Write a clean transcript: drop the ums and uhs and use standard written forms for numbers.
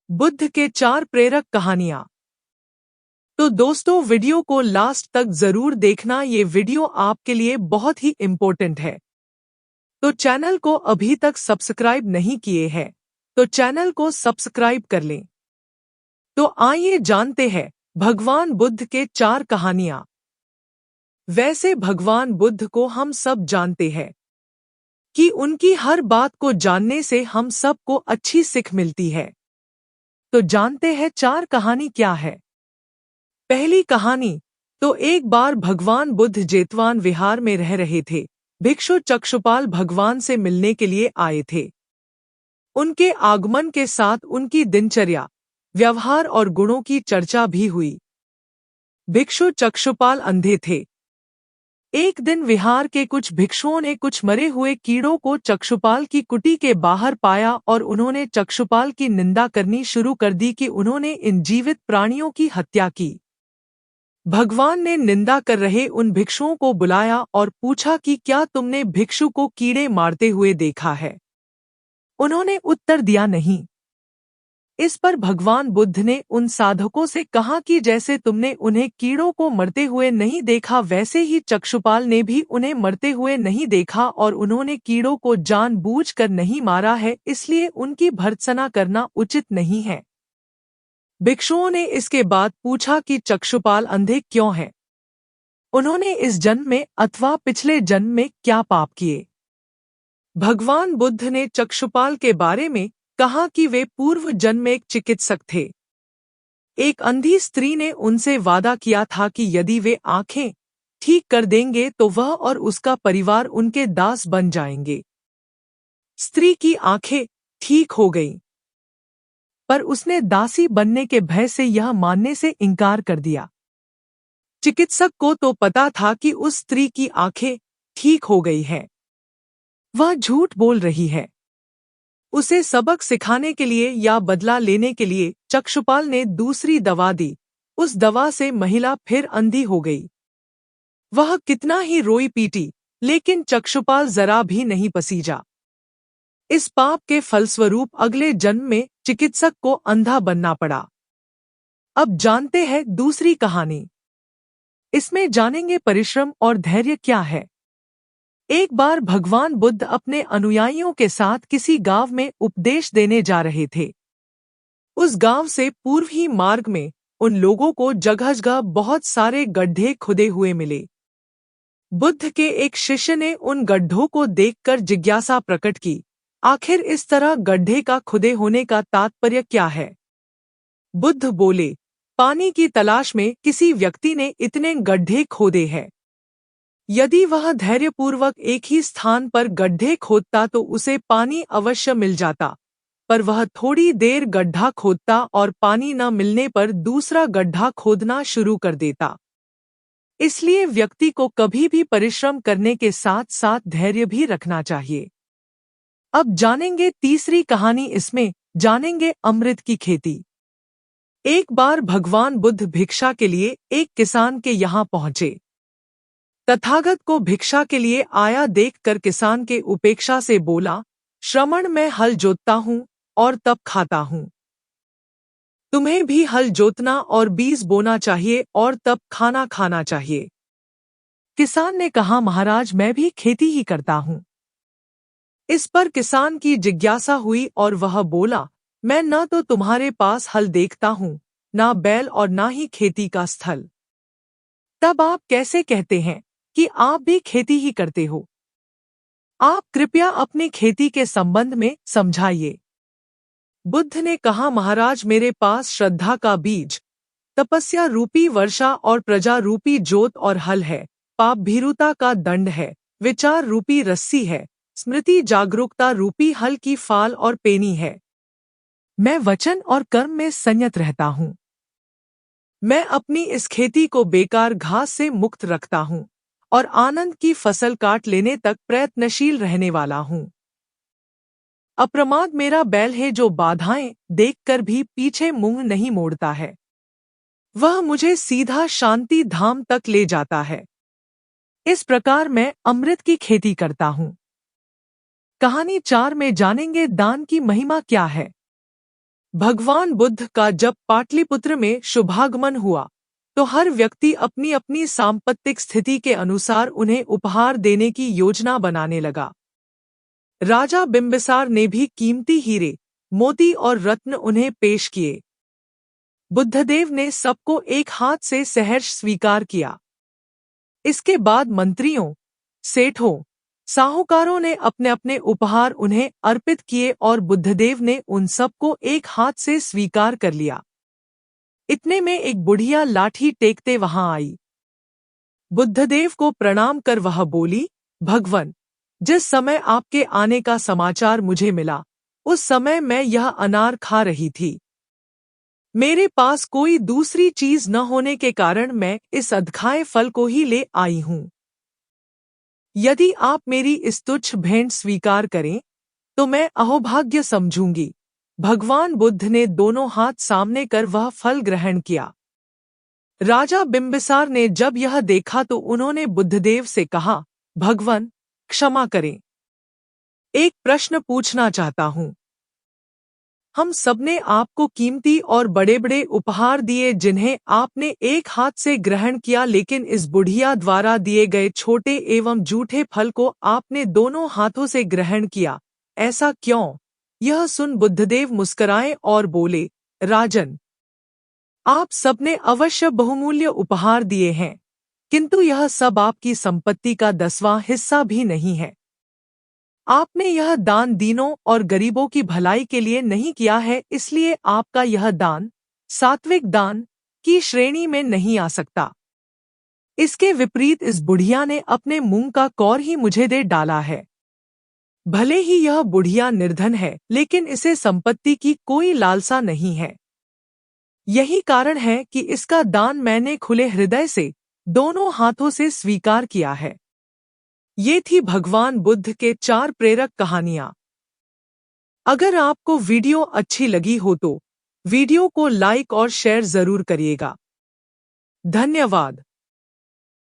बुद्ध के 4 प्रेरक कहानियां। तो दोस्तों, वीडियो को लास्ट तक जरूर देखना। ये वीडियो आपके लिए बहुत ही इम्पोर्टेंट है। तो चैनल को अभी तक सब्सक्राइब नहीं किए हैं तो चैनल को सब्सक्राइब कर लें। तो आइए जानते हैं भगवान बुद्ध के 4 कहानियां। वैसे भगवान बुद्ध को हम सब जानते हैं कि उनकी हर बात को जानने से हम सबको अच्छी सीख मिलती है। तो जानते हैं 4 कहानी क्या है। पहली कहानी। तो एक बार भगवान बुद्ध जेतवान विहार में रह रहे थे। भिक्षु चक्षुपाल भगवान से मिलने के लिए आए थे। उनके आगमन के साथ उनकी दिनचर्या, व्यवहार और गुणों की चर्चा भी हुई। भिक्षु चक्षुपाल अंधे थे। एक दिन विहार के कुछ भिक्षुओं ने कुछ मरे हुए कीड़ों को चक्षुपाल की कुटी के बाहर पाया और उन्होंने चक्षुपाल की निंदा करनी शुरू कर दी कि उन्होंने इन जीवित प्राणियों की हत्या की। भगवान ने निंदा कर रहे उन भिक्षुओं को बुलाया और पूछा कि क्या तुमने भिक्षु को कीड़े मारते हुए देखा है। उन्होंने उत्तर दिया नहीं। इस पर भगवान बुद्ध ने उन साधकों से कहा कि जैसे तुमने उन्हें कीड़ों को मरते हुए नहीं देखा, वैसे ही चक्षुपाल ने भी उन्हें मरते हुए नहीं देखा और उन्होंने कीड़ों को जानबूझकर नहीं मारा है, इसलिए उनकी भर्त्सना करना उचित नहीं है। भिक्षुओं ने इसके बाद पूछा कि चक्षुपाल अंधे क्यों हैं? उन्होंने इस जन्म में अथवा पिछले जन्म में क्या पाप किए? भगवान बुद्ध ने चक्षुपाल के बारे में कहा कि वे पूर्व जन्म में एक चिकित्सक थे। एक अंधी स्त्री ने उनसे वादा किया था कि यदि वे आंखें ठीक कर देंगे तो वह और उसका परिवार उनके दास बन जाएंगे। स्त्री की आंखें ठीक हो गईं, पर उसने दासी बनने के भय से यह मानने से इनकार कर दिया। चिकित्सक को तो पता था कि उस स्त्री की आंखें ठीक हो गई हैं। वह झूठ बोल रही है। उसे सबक सिखाने के लिए या बदला लेने के लिए चक्षुपाल ने दूसरी दवा दी। उस दवा से महिला फिर अंधी हो गई। वह कितना ही रोई पीटी, लेकिन चक्षुपाल जरा भी नहीं पसीजा। इस पाप के फलस्वरूप अगले जन्म में चिकित्सक को अंधा बनना पड़ा। अब जानते हैं दूसरी कहानी। इसमें जानेंगे परिश्रम और धैर्य क्या है। एक बार भगवान बुद्ध अपने अनुयायियों के साथ किसी गांव में उपदेश देने जा रहे थे। उस गांव से पूर्व ही मार्ग में उन लोगों को जगह-जगह बहुत सारे गड्ढे खुदे हुए मिले। बुद्ध के एक शिष्य ने उन गड्ढों को देखकर जिज्ञासा प्रकट की, आखिर इस तरह गड्ढे का खुदे होने का तात्पर्य क्या है? बुद्ध बोले, पानी की तलाश में किसी व्यक्ति ने इतने गड्ढे खोदे हैं। यदि वह धैर्यपूर्वक एक ही स्थान पर गड्ढे खोदता तो उसे पानी अवश्य मिल जाता, पर वह थोड़ी देर गड्ढा खोदता और पानी न मिलने पर दूसरा गड्ढा खोदना शुरू कर देता। इसलिए व्यक्ति को कभी भी परिश्रम करने के साथ साथ धैर्य भी रखना चाहिए। अब जानेंगे तीसरी कहानी। इसमें जानेंगे अमृत की खेती। एक बार भगवान बुद्ध भिक्षा के लिए एक किसान के यहाँ पहुंचे। तथागत को भिक्षा के लिए आया देखकर किसान के उपेक्षा से बोला, श्रमण मैं हल जोतता हूँ और तब खाता हूँ। तुम्हें भी हल जोतना और बीज बोना चाहिए और तब खाना खाना चाहिए। किसान ने कहा, महाराज मैं भी खेती ही करता हूँ। इस पर किसान की जिज्ञासा हुई और वह बोला, मैं न तो तुम्हारे पास हल देखता हूँ, ना बैल और ना ही खेती का स्थल। तब आप कैसे कहते हैं कि आप भी खेती ही करते हो? आप कृपया अपनी खेती के संबंध में समझाइए। बुद्ध ने कहा, महाराज मेरे पास श्रद्धा का बीज, तपस्या रूपी वर्षा और प्रजा रूपी जोत और हल है, पाप भीरुता का दंड है, विचार रूपी रस्सी है, स्मृति जागरूकता रूपी हल की फाल और पेनी है। मैं वचन और कर्म में संयत रहता हूँ। मैं अपनी इस खेती को बेकार घास से मुक्त रखता हूँ और आनंद की फसल काट लेने तक प्रयत्नशील रहने वाला हूँ। अप्रमाद मेरा बैल है जो बाधाएं देखकर भी पीछे मुंह नहीं मोड़ता है। वह मुझे सीधा शांति धाम तक ले जाता है। इस प्रकार मैं अमृत की खेती करता हूँ। कहानी 4 में जानेंगे दान की महिमा क्या है। भगवान बुद्ध का जब पाटलिपुत्र में शुभागमन हुआ तो हर व्यक्ति अपनी अपनी सांपत्तिक स्थिति के अनुसार उन्हें उपहार देने की योजना बनाने लगा। राजा बिंबिसार ने भी कीमती हीरे, मोती और रत्न उन्हें पेश किए। बुद्धदेव ने सबको एक हाथ से सहर्ष स्वीकार किया। इसके बाद मंत्रियों, सेठों, साहूकारों ने अपने अपने उपहार उन्हें अर्पित किए और बुद्धदेव ने उन सबको एक हाथ से स्वीकार कर लिया। इतने में एक बुढ़िया लाठी टेकते वहां आई। बुद्धदेव को प्रणाम कर वह बोली, भगवन, जिस समय आपके आने का समाचार मुझे मिला उस समय मैं यह अनार खा रही थी। मेरे पास कोई दूसरी चीज न होने के कारण मैं इस अधखाए फल को ही ले आई हूं। यदि आप मेरी इस तुच्छ भेंट स्वीकार करें तो मैं अहोभाग्य समझूंगी। भगवान बुद्ध ने दोनों हाथ सामने कर वह फल ग्रहण किया। राजा बिंबिसार ने जब यह देखा तो उन्होंने बुद्धदेव से कहा, भगवन, क्षमा करें, एक प्रश्न पूछना चाहता हूं। हम सबने आपको कीमती और बड़े बड़े उपहार दिए जिन्हें आपने एक हाथ से ग्रहण किया, लेकिन इस बुढ़िया द्वारा दिए गए छोटे एवं जूठे फल को आपने दोनों हाथों से ग्रहण किया, ऐसा क्यों? यह सुन बुद्धदेव मुस्कुराए और बोले, राजन, आप सबने अवश्य बहुमूल्य उपहार दिए हैं, किंतु यह सब आपकी संपत्ति का 10वां हिस्सा भी नहीं है। आपने यह दान दीनों और गरीबों की भलाई के लिए नहीं किया है, इसलिए आपका यह दान सात्विक दान की श्रेणी में नहीं आ सकता। इसके विपरीत इस बुढ़िया ने अपने मुंह का कौर ही मुझे दे डाला है। भले ही यह बुढ़िया निर्धन है, लेकिन इसे संपत्ति की कोई लालसा नहीं है। यही कारण है कि इसका दान मैंने खुले हृदय से दोनों हाथों से स्वीकार किया है। ये थी भगवान बुद्ध के 4 प्रेरक कहानियां। अगर आपको वीडियो अच्छी लगी हो तो वीडियो को लाइक और शेयर जरूर करिएगा। धन्यवाद।